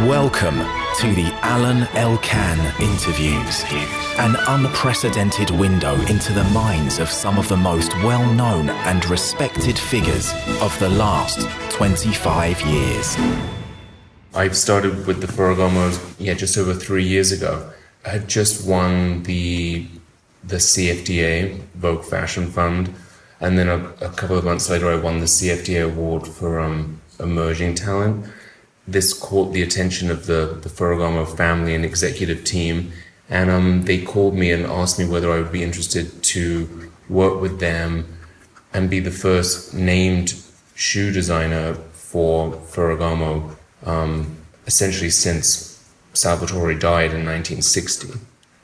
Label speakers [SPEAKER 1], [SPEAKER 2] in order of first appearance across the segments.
[SPEAKER 1] Welcome to the Alain Elkann interviews, an unprecedented window into the minds of some of the most well-known and respected figures of the last 25 years.
[SPEAKER 2] I've started with the Ferragamos, just over 3 years ago. I had just won the CFDA, Vogue Fashion Fund, and then a couple of months later I won the CFDA award for emerging talent. This caught the attention of the Ferragamo family and executive team, and they called me and asked me whether I would be interested to work with them and be the first named shoe designer for Ferragamo, essentially since Salvatore died in 1960.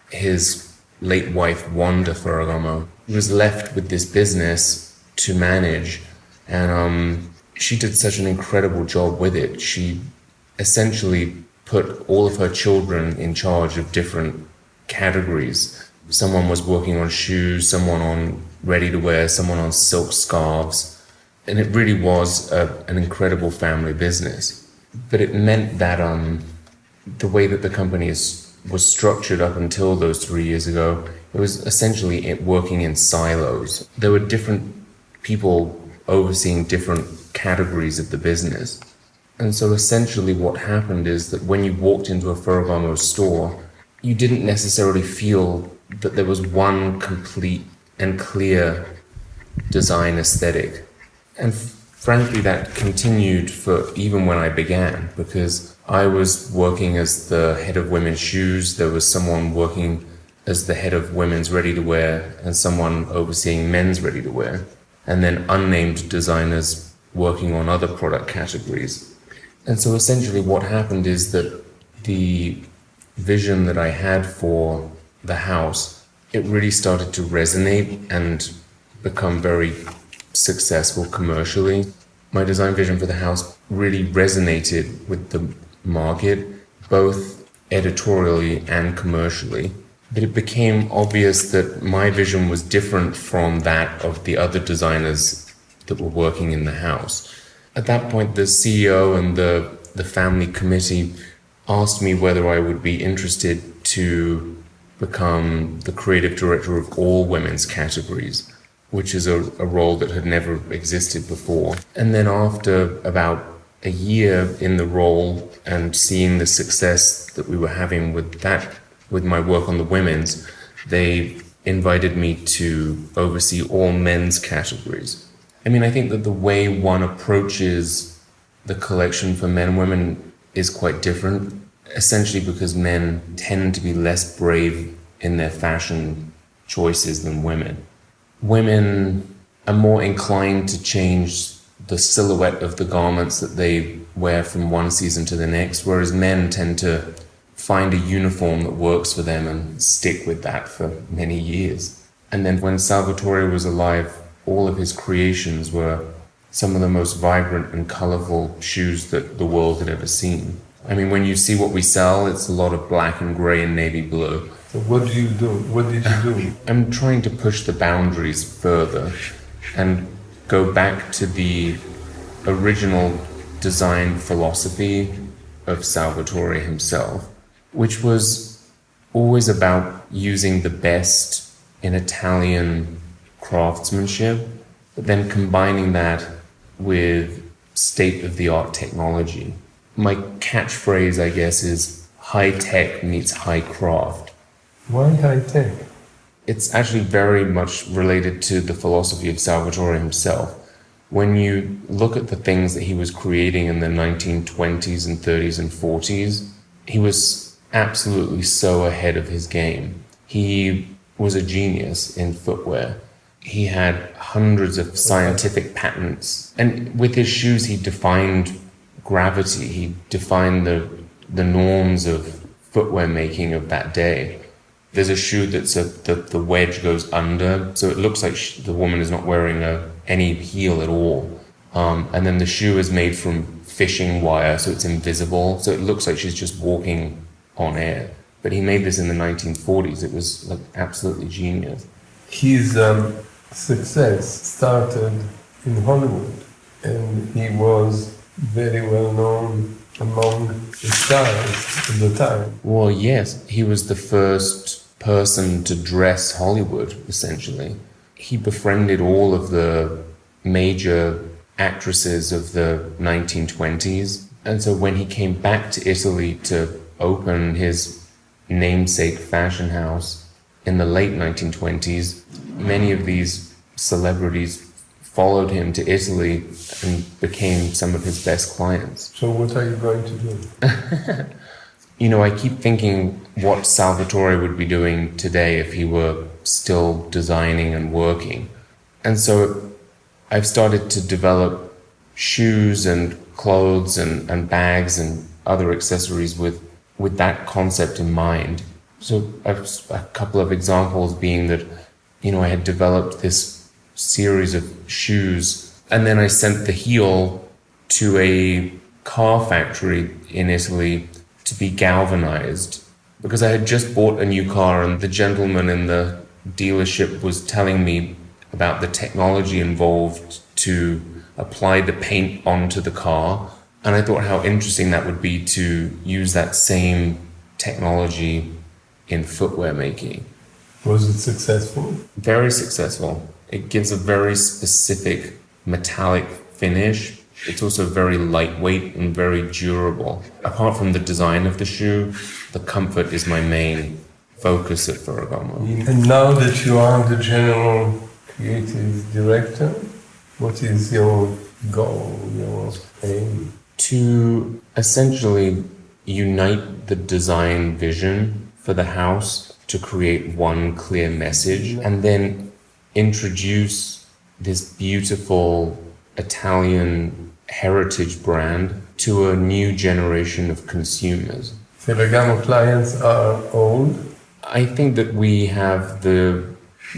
[SPEAKER 2] His late wife, Wanda Ferragamo, was left with this business to manage, and she did such an incredible job with it. She essentially put all of her children in charge of different categories. Someone was working on shoes, someone on ready-to-wear, someone on silk scarves, and it really was an incredible family business. But it meant that the way that the company was structured up until those 3 years ago, it was essentially working in silos. There were different people overseeing different categories of the business. And so essentially what happened is that when you walked into a Ferragamo store, you didn't necessarily feel that there was one complete and clear design aesthetic. And frankly, that continued for even when I began, because I was working as the head of women's shoes. There was someone working as the head of women's ready-to-wear and someone overseeing men's ready-to-wear, and then unnamed designers working on other product categories. And so essentially what happened is that the vision that I had for the house, it really started to resonate and become very successful commercially. My design vision for the house really resonated with the market, both editorially and commercially. But it became obvious that my vision was different from that of the other designers that were working in the house. At that point, the CEO and the family committee asked me whether I would be interested to become the creative director of all women's categories, which is a role that had never existed before. And then after about a year in the role and seeing the success that we were having with my work on the women's, they invited me to oversee all men's categories. I mean, I think that the way one approaches the collection for men and women is quite different, essentially because men tend to be less brave in their fashion choices than women. Women are more inclined to change the silhouette of the garments that they wear from one season to the next, whereas men tend to find a uniform that works for them and stick with that for many years. And then when Salvatore was alive, all of his creations were some of the most vibrant and colorful shoes that the world had ever seen. I mean, when you see what we sell, it's a lot of black and gray and navy blue.
[SPEAKER 3] So what do you do? What did you do?
[SPEAKER 2] I'm trying to push the boundaries further and go back to the original design philosophy of Salvatore himself, which was always about using the best in Italian craftsmanship, but then combining that with state-of-the-art technology. My catchphrase, I guess, is high tech meets high craft.
[SPEAKER 3] Why high tech?
[SPEAKER 2] It's actually very much related to the philosophy of Salvatore himself. When you look at the things that he was creating in the 1920s and 30s and 40s, he was absolutely so ahead of his game. He was a genius in footwear. He had hundreds of scientific patents. And with his shoes, he defined gravity. He defined the norms of footwear making of that day. There's a shoe that's the wedge goes under, so it looks like the woman is not wearing any heel at all. And then the shoe is made from fishing wire, so it's invisible. So it looks like she's just walking on air. But he made this in the 1940s. It was like absolutely genius.
[SPEAKER 3] His success started in Hollywood, and he was very well known among the stars of the time.
[SPEAKER 2] Well, yes, he was the first person to dress Hollywood, essentially. He befriended all of the major actresses of the 1920s. And so when he came back to Italy to open his namesake fashion house in the late 1920s, many of these celebrities followed him to Italy and became some of his best clients.
[SPEAKER 3] So what are you going to do?
[SPEAKER 2] You know, I keep thinking what Salvatore would be doing today if he were still designing and working. And so I've started to develop shoes and clothes and bags and other accessories with that concept in mind. So I've a couple of examples being that, you know, I had developed this series of shoes and then I sent the heel to a car factory in Italy to be galvanized because I had just bought a new car and the gentleman in the dealership was telling me about the technology involved to apply the paint onto the car. And I thought how interesting that would be to use that same technology in footwear making.
[SPEAKER 3] Was it successful?
[SPEAKER 2] Very successful. It gives a very specific metallic finish. It's also very lightweight and very durable. Apart from the design of the shoe, the comfort is my main focus at Ferragamo.
[SPEAKER 3] And now that you are the general creative director, what is your goal, your aim?
[SPEAKER 2] To essentially unite the design vision for the house to create one clear message and then introduce this beautiful Italian heritage brand to a new generation of consumers.
[SPEAKER 3] Ferragamo clients are old.
[SPEAKER 2] I think that we have the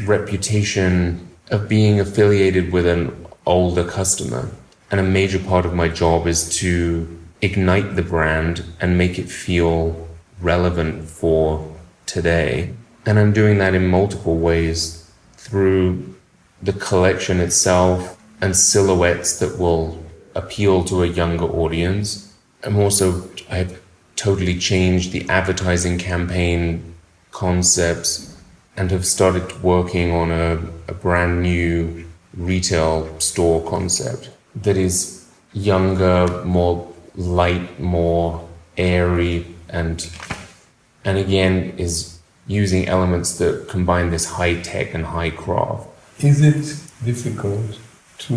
[SPEAKER 2] reputation of being affiliated with an older customer. And a major part of my job is to ignite the brand and make it feel relevant for today. And I'm doing that in multiple ways through the collection itself and silhouettes that will appeal to a younger audience. I've totally changed the advertising campaign concepts and have started working on a brand new retail store concept that is younger, more light, more airy, and again is using elements that combine this high tech and high craft.
[SPEAKER 3] Is it difficult to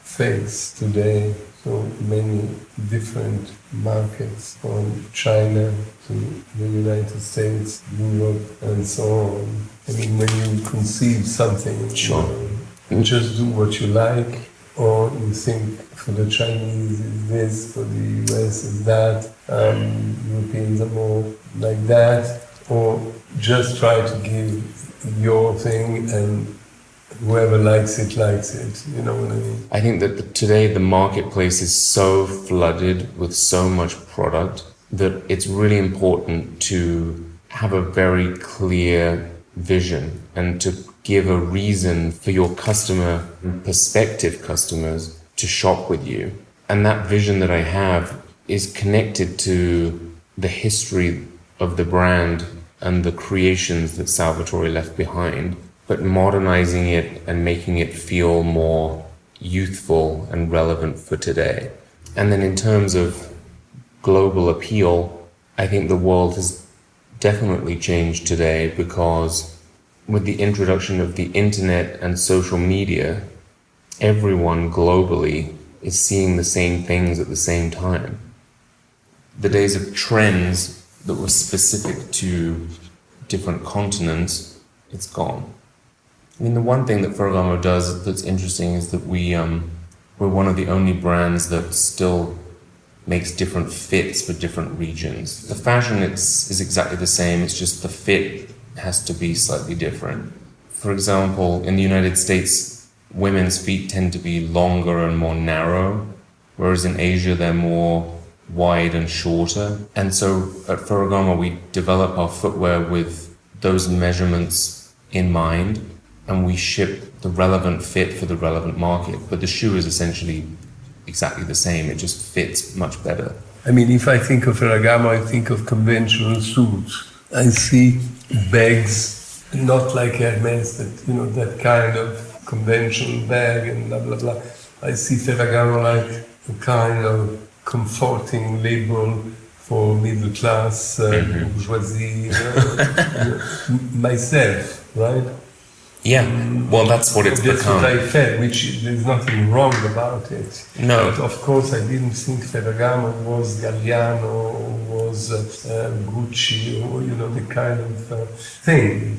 [SPEAKER 3] face today so many different markets, from China to the United States, Europe, and so on? I mean, when you conceive something,
[SPEAKER 2] Sure.
[SPEAKER 3] You just do what you like, or you think for the Chinese is this, for the US is that, Europeans are more like that, or just try to give your thing and whoever likes it, you know what I mean?
[SPEAKER 2] I think that today the marketplace is so flooded with so much product that it's really important to have a very clear vision and to give a reason for your customer and prospective customers to shop with you. And that vision that I have is connected to the history of the brand and the creations that Salvatore left behind, but modernizing it and making it feel more youthful and relevant for today. And then in terms of global appeal, I think the world has definitely changed today because with the introduction of the internet and social media, everyone globally is seeing the same things at the same time. The days of trends that were specific to different continents, it's gone. I mean, the one thing that Ferragamo does that's interesting is that we're one of the only brands that still makes different fits for different regions. The fashion is exactly the same, it's just the fit has to be slightly different. For example, in the United States, women's feet tend to be longer and more narrow, whereas in Asia they're more wide and shorter. And so at Ferragamo we develop our footwear with those measurements in mind, and we ship the relevant fit for the relevant market. But the shoe is essentially exactly the same, it just fits much better.
[SPEAKER 3] I mean, if I think of Ferragamo, I think of conventional suits. I see bags, not like Hermes, that, you know, that kind of conventional bag and blah, blah, blah. I see Ferragamo like a kind of comforting label for middle class bourgeoisie, myself, right?
[SPEAKER 2] Yeah, well, that's what it's
[SPEAKER 3] That's
[SPEAKER 2] become.
[SPEAKER 3] what I felt, which there's nothing wrong about it.
[SPEAKER 2] No.
[SPEAKER 3] But of course, I didn't think Ferragamo was Galliano or was Gucci or, you know, the kind of thing.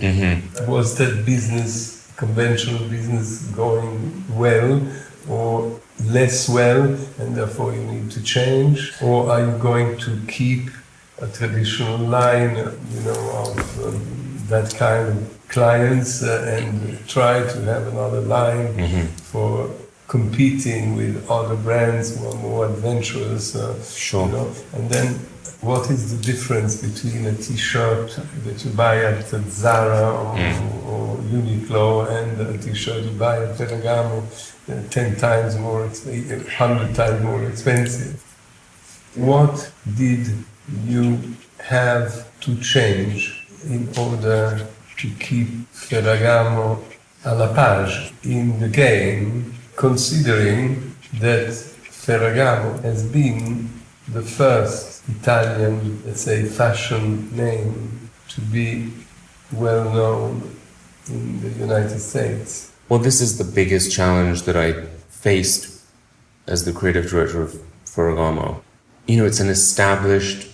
[SPEAKER 3] Was that business, conventional business, going well or less well, and therefore you need to change? Or are you going to keep a traditional line, you know, of that kind of clients and try to have another line for competing with other brands who are more adventurous?
[SPEAKER 2] Sure.
[SPEAKER 3] You know? And then what is the difference between a t-shirt that you buy at Zara or Uniqlo and a t-shirt you buy at Ferragamo, 10 times more expensive, 100 times more expensive? What did you have to change in order to keep Ferragamo à la page in the game, considering that Ferragamo has been the first Italian, let's say, fashion name to be well known in the United States?
[SPEAKER 2] Well, this is the biggest challenge that I faced as the creative director of Ferragamo. You know, it's an established,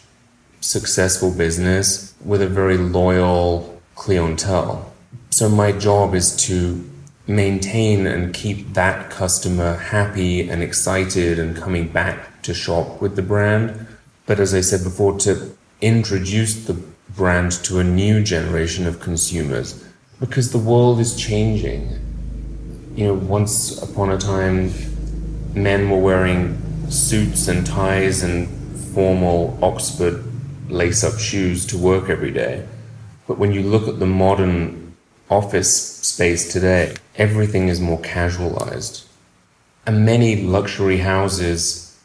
[SPEAKER 2] successful business with a very loyal clientele. So my job is to maintain and keep that customer happy and excited and coming back to shop with the brand. But as I said before, to introduce the brand to a new generation of consumers, because the world is changing. You know, once upon a time, men were wearing suits and ties and formal Oxford lace-up shoes to work every day. But when you look at the modern office space today, everything is more casualized. And many luxury houses,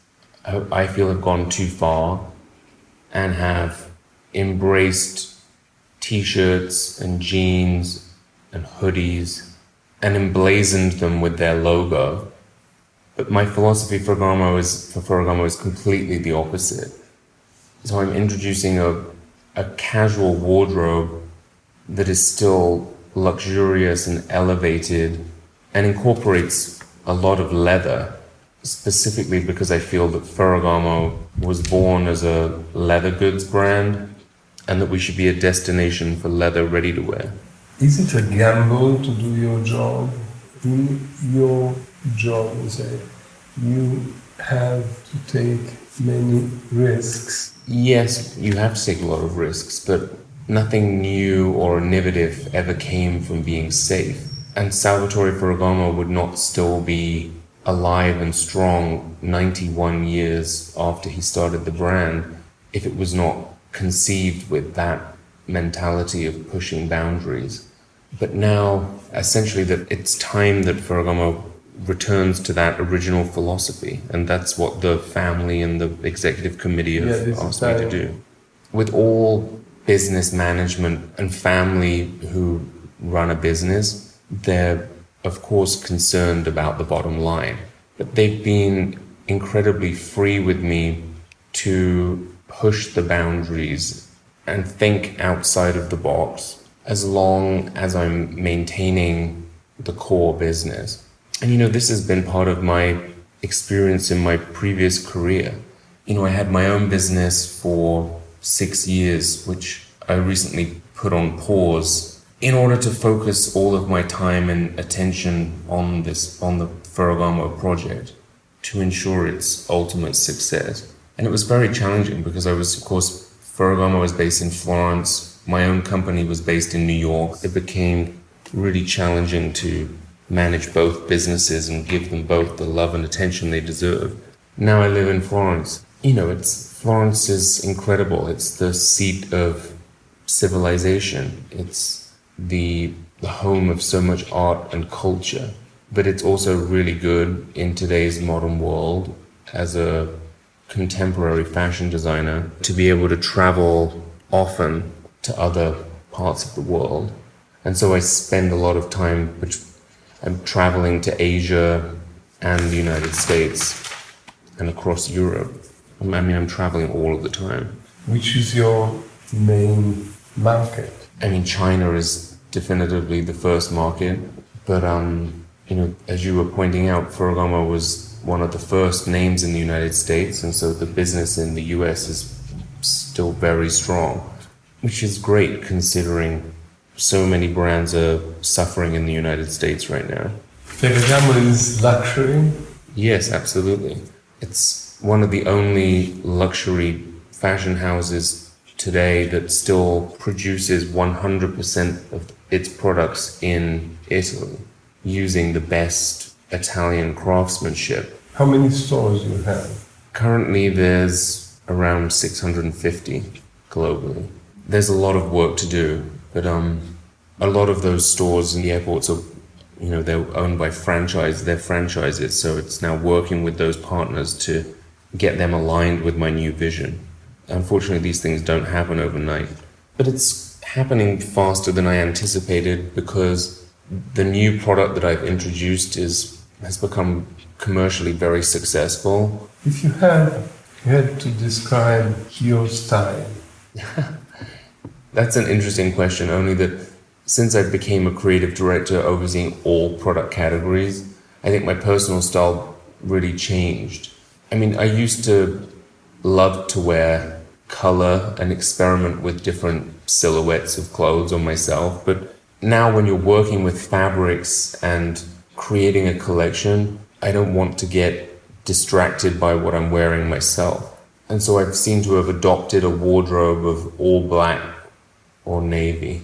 [SPEAKER 2] I feel, have gone too far and have embraced t-shirts and jeans and hoodies and emblazoned them with their logo. But my philosophy for Ferragamo is completely the opposite. So I'm introducing a casual wardrobe that is still luxurious and elevated and incorporates a lot of leather, specifically because I feel that Ferragamo was born as a leather goods brand and that we should be a destination for leather ready-to-wear.
[SPEAKER 3] Is it a gamble to do your job? In your job, you have to take many risks.
[SPEAKER 2] Yes, you have to take a lot of risks, but nothing new or innovative ever came from being safe. And Salvatore Ferragamo would not still be alive and strong 91 years after he started the brand if it was not conceived with that mentality of pushing boundaries. But now, essentially, that it's time that Ferragamo returns to that original philosophy, and that's what the family and the executive committee have asked me to do. With all business management and family who run a business, they're of course concerned about the bottom line, but they've been incredibly free with me to push the boundaries and think outside of the box, as long as I'm maintaining the core business. And you know, this has been part of my experience in my previous career. You know, I had my own business for 6 years, which I recently put on pause in order to focus all of my time and attention on the Ferragamo project to ensure its ultimate success. And it was very challenging because I was, of course, Ferragamo was based in Florence. My own company was based in New York. It became really challenging to manage both businesses and give them both the love and attention they deserve. Now I live in Florence. You know, Florence is incredible. It's the seat of civilization. It's the home of so much art and culture. But it's also really good in today's modern world as a contemporary fashion designer to be able to travel often to other parts of the world. And so I spend a lot of time I'm traveling to Asia and the United States and across Europe. I'm traveling all of the time.
[SPEAKER 3] Which is your main market?
[SPEAKER 2] China is definitively the first market, but as you were pointing out, Ferragamo was one of the first names in the United States, and so the business in the US is still very strong, which is great considering so many brands are suffering in the United States right now.
[SPEAKER 3] Ferragamo is luxury?
[SPEAKER 2] Yes, absolutely. It's one of the only luxury fashion houses today that still produces 100% of its products in Italy using the best Italian craftsmanship.
[SPEAKER 3] How many stores do you have?
[SPEAKER 2] Currently there's around 650 globally. There's a lot of work to do, but a lot of those stores in the airports are, they're owned by they're franchises, so it's now working with those partners to get them aligned with my new vision. Unfortunately, these things don't happen overnight, but it's happening faster than I anticipated because the new product that I've introduced has become commercially very successful.
[SPEAKER 3] If you had to describe your style.
[SPEAKER 2] That's an interesting question, only that since I became a creative director overseeing all product categories, I think my personal style really changed. I used to love to wear color and experiment with different silhouettes of clothes on myself, but now when you're working with fabrics and creating a collection, I don't want to get distracted by what I'm wearing myself. And so I've seemed to have adopted a wardrobe of all black or navy.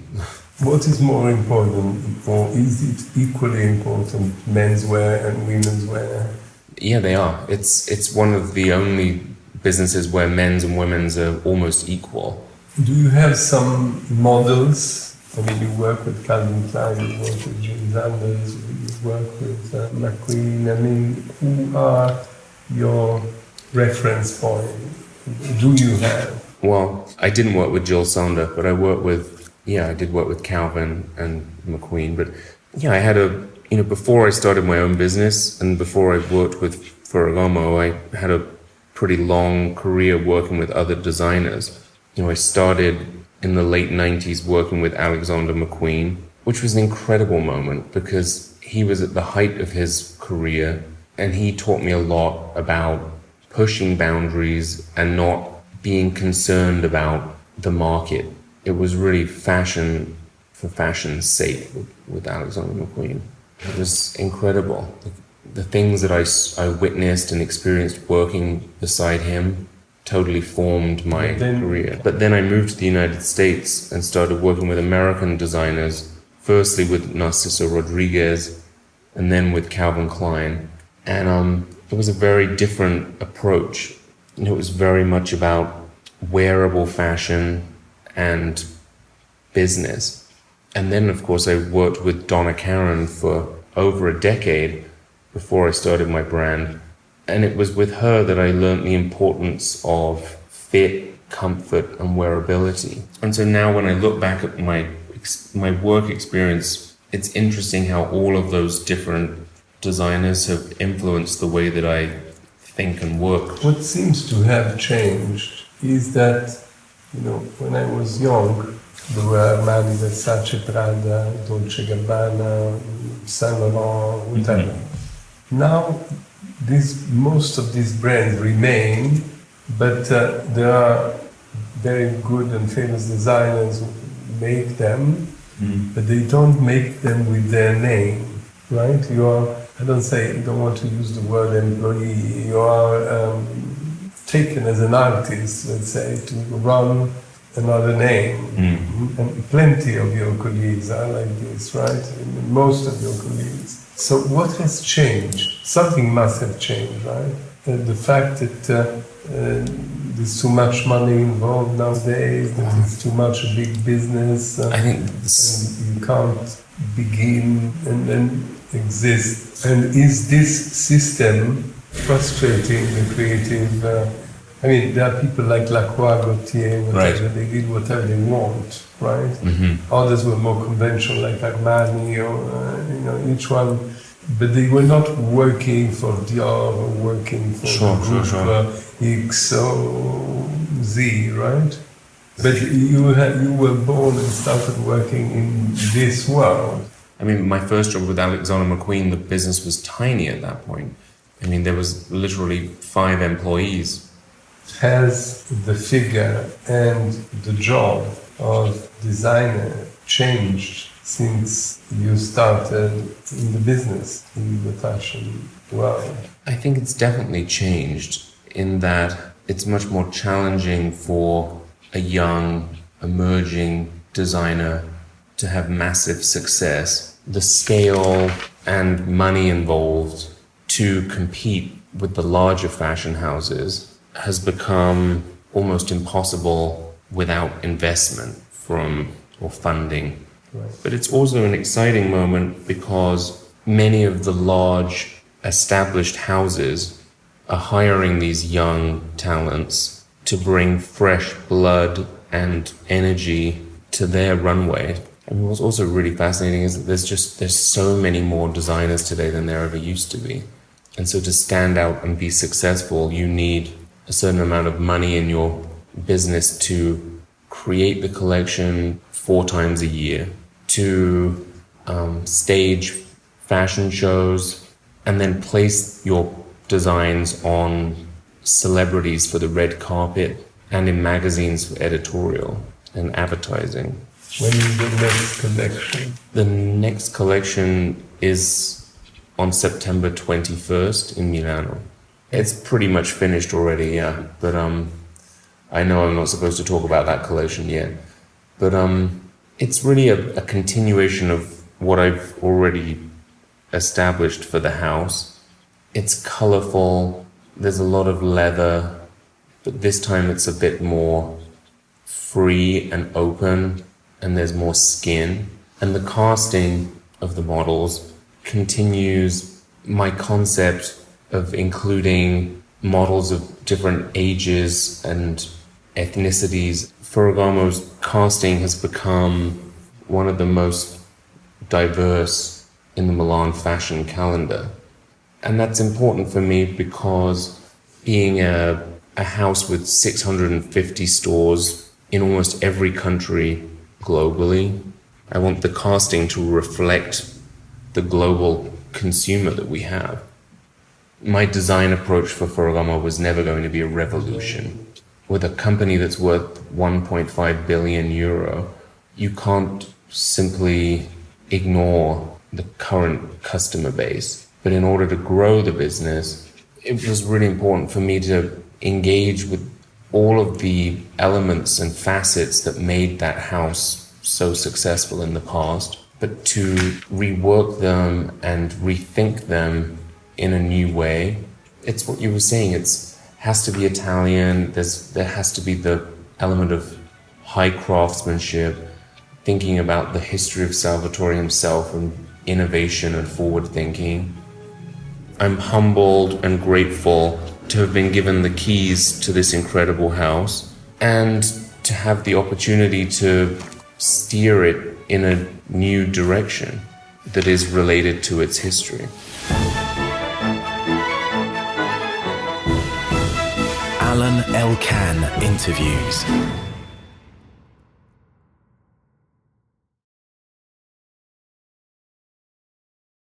[SPEAKER 3] What is more important, or is it equally important, menswear and women's wear?
[SPEAKER 2] Yeah, they are. It's one of the only businesses where men's and women's are almost equal.
[SPEAKER 3] Do you have some models? You work with Calvin Klein, you work with Jim Sanders, you work with McQueen. Who are your reference point? Do you have?
[SPEAKER 2] Well, I didn't work with Jill Sander, but I did work with Calvin and McQueen. But I had before I started my own business and before I worked with Ferragamo, I had a pretty long career working with other designers. I started in the late 90s working with Alexander McQueen, which was an incredible moment because he was at the height of his career and he taught me a lot about pushing boundaries and not being concerned about the market. It was really fashion for fashion's sake with Alexander McQueen. It was incredible. The things that I witnessed and experienced working beside him totally formed my career. But then I moved to the United States and started working with American designers, firstly with Narciso Rodriguez and then with Calvin Klein. And it was a very different approach. It was very much about wearable fashion and business. And then, of course, I worked with Donna Karan for over a decade before I started my brand. And it was with her that I learned the importance of fit, comfort, and wearability. And so now when I look back at my work experience, it's interesting how all of those different designers have influenced the way that I think and work.
[SPEAKER 3] What seems to have changed is that, when I was young, there were Armani, Versace, Prada, Dolce Gabbana, Saint Laurent, whatever. Now, most of these brands remain, but there are very good and famous designers who make them, but they don't make them with their name, right? I don't want to use the word employee, you are taken as an artist, let's say, to run another name. And plenty of your colleagues are like this, right? Most of your colleagues. So what has changed? Something must have changed, right? The fact that there's too much money involved nowadays, that it's too much a big business,
[SPEAKER 2] I think
[SPEAKER 3] and you can't begin and then exist. And is this system frustrating the creative I mean, there are people like Lacroix, Gaultier, whatever,
[SPEAKER 2] Right.
[SPEAKER 3] they did whatever they want, right?
[SPEAKER 2] Mm-hmm.
[SPEAKER 3] Others were more conventional, like Armani, or, each one. But they were not working for Dior or working for the group X or Z, right? But you were born and started working in this world.
[SPEAKER 2] I mean, my first job with Alexander McQueen, the business was tiny at that point. I mean, there was literally 5 employees.
[SPEAKER 3] Has the figure and the job of designer changed since you started in the business, in the fashion world?
[SPEAKER 2] I think it's definitely changed in that it's much more challenging for a young, emerging designer to have massive success. The scale and money involved to compete with the larger fashion houses has become almost impossible without investment or funding.
[SPEAKER 3] Right.
[SPEAKER 2] But it's also an exciting moment because many of the large established houses are hiring these young talents to bring fresh blood and energy to their runway. And what's also really fascinating is that there's so many more designers today than there ever used to be. And so to stand out and be successful, you need a certain amount of money in your business to create the collection 4 times a year, to stage fashion shows, and then place your designs on celebrities for the red carpet and in magazines for editorial and advertising.
[SPEAKER 3] When is the next collection?
[SPEAKER 2] The next collection is on September 21st in Milano. It's pretty much finished already, yeah. But I know I'm not supposed to talk about that collection yet. But it's really a continuation of what I've already established for the house. It's colorful, there's a lot of leather, but this time it's a bit more free and open, and there's more skin. And the casting of the models continues my concept of including models of different ages and ethnicities. Ferragamo's casting has become one of the most diverse in the Milan fashion calendar. And that's important for me because being a house with 650 stores in almost every country globally, I want the casting to reflect the global consumer that we have. My design approach for Ferragamo was never going to be a revolution. With a company that's worth 1.5 billion euro, you can't simply ignore the current customer base. But in order to grow the business, it was really important for me to engage with all of the elements and facets that made that house so successful in the past, but to rework them and rethink them in a new way. It's what you were saying, has to be Italian, there has to be the element of high craftsmanship, thinking about the history of Salvatore himself and innovation and forward thinking. I'm humbled and grateful to have been given the keys to this incredible house and to have the opportunity to steer it in a new direction that is related to its history.
[SPEAKER 1] Alain Elkann interviews.